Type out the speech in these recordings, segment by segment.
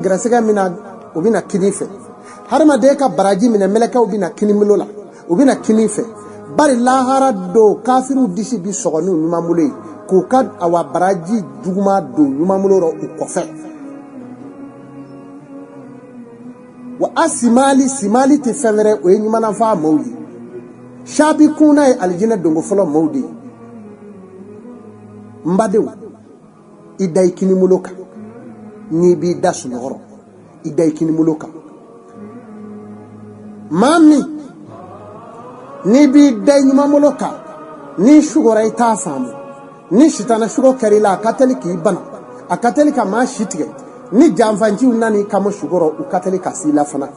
Grasega mina ubina kinife harma de ka baraji mina meleka ubina kinimilola ubina kinife bari lahara do kafiru disi bi sogonu nyumamule ko kad awa baraji duguma do nyumamulo ro ukofe wa asimali simali te fenre o nyumana fa mawdi shabi kuna e aljina dongo folo mawdi mbadew iday kinimuloka ni bi dasu noro iday kinimuloka mami ni bi day nyumamuloka ni shugora ita famu ni shitana shugo karila katoliki bana a katolika ma shitige ni jamfanji unani kama shugoro u katolika sila fana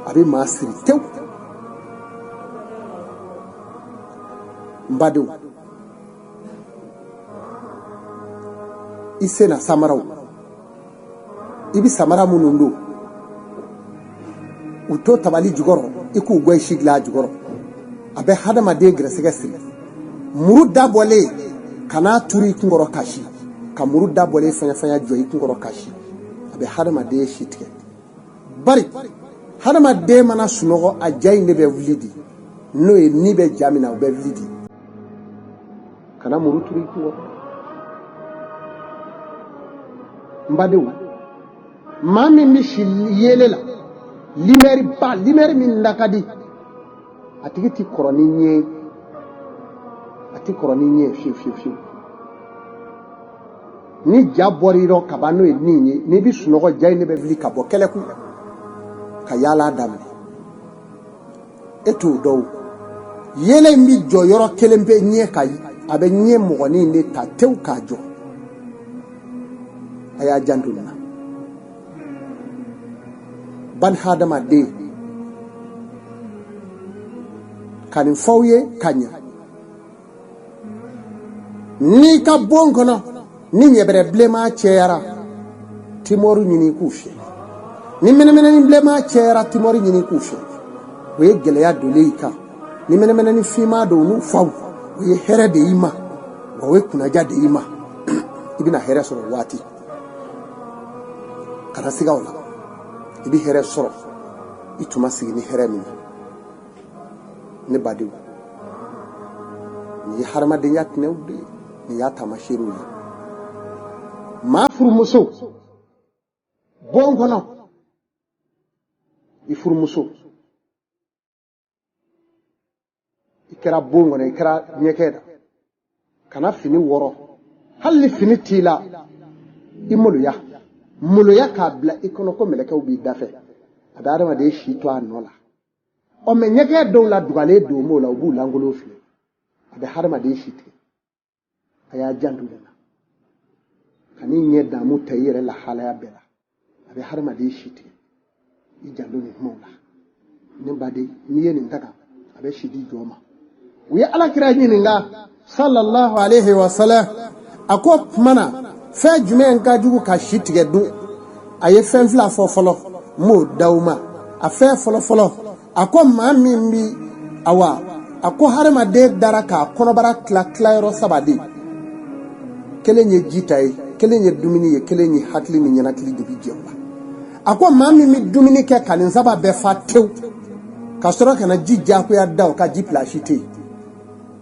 abi masiri tew mbadu isena samaraw ibi samara munundo uto tabali jugoro iku gwe shigla jugoro abe hadama de gresega siri muru dabole kana turi kungoro kashi ka muru dabole fanya joyi kungoro kashi abe hadama de shitke bari hadama de mana sunogo ajay ne be vlidi no e ni be jamina be vlidi kana muru turi kungoro mbadew mami mishil yelela limeri min nakadi atigiti koroninye fi ni jaboriro kabano e ninye ni bi sunogo jay ne be vli kabo keleku ka yala damne eto do yele mi joyoro kelembe nye kai abe nye mogoni ne ta tew kajo aya janduna ban hadama de kanin fawye kanya ni ka bongono ni nyebere blema chera timoru nyini kufye ni menemene ni blema chera timoru nyini kufye we gele ya doleika ni menemene ni fima do nu faw we here de ima we kunaja de ima ibina here soro wati kana sigawla ibi here soro ituma sigi ni here mi ne badiw ni harma de yak newde ni yata mashiru ma furmuso bongono ifurmuso ikra bongono ikra nyekeda kana fini woro halli fini tila imulu ya mulo ya kabla ikono ko meleke ubi dafe adara ma de shito anola o me nyeke do la dugale do mo la ubu langolo fi ade harma de shite aya jandulena kani nyeda mu tayire la hala ya bela ade harma de shite i janduni mola ne bade ni yeni ndaka abe shidi joma wi ala kira nyini nga sallallahu alaihi wasallam ako mana fe jume nka jugu ka shitige du aye fenfla fofolo mo dauma a fe folo ako mami mbi awa ako harma de daraka konobara kla sabadi kelenye jitai kelenye dumini ye kelenye hatli ni nyana kli dubi jomba ako mami mi dumini ke kanin saba be fatew kasoro kana jijja ko ya daw ka jipla shite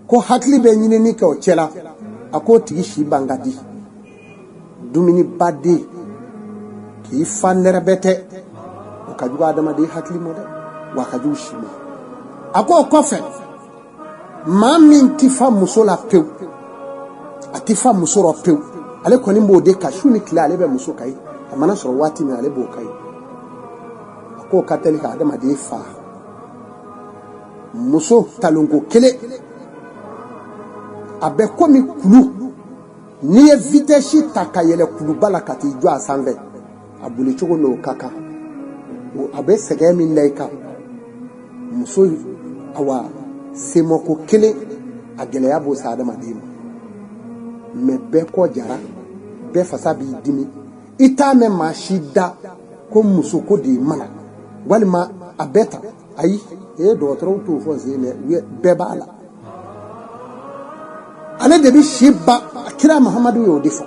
ko hatli be nyini ni ko chela ako tigi shi bangadi dumini bade ki fannere bete o kaju adama de hakli mode wa kaju shimo ako kofe mami tifa musola pew atifa musoro pew ale koni mode ka shuni kila ale be muso kai amana soro wati mi ale bo kai ako katolika adama de fa muso talongo kele abe komi kulu ni ye vitesse takayele kulubala kati jo asanve abule chogo no kaka o abe sege min laika muso awa semoko kele agele ya bo sa adama dimo me be ko jara be fasa bi dimi ita me mashida ko muso ko de mana walima abeta ayi e do tro to fo zeme be bala ale de bi shiba kira Muhammadu yo defo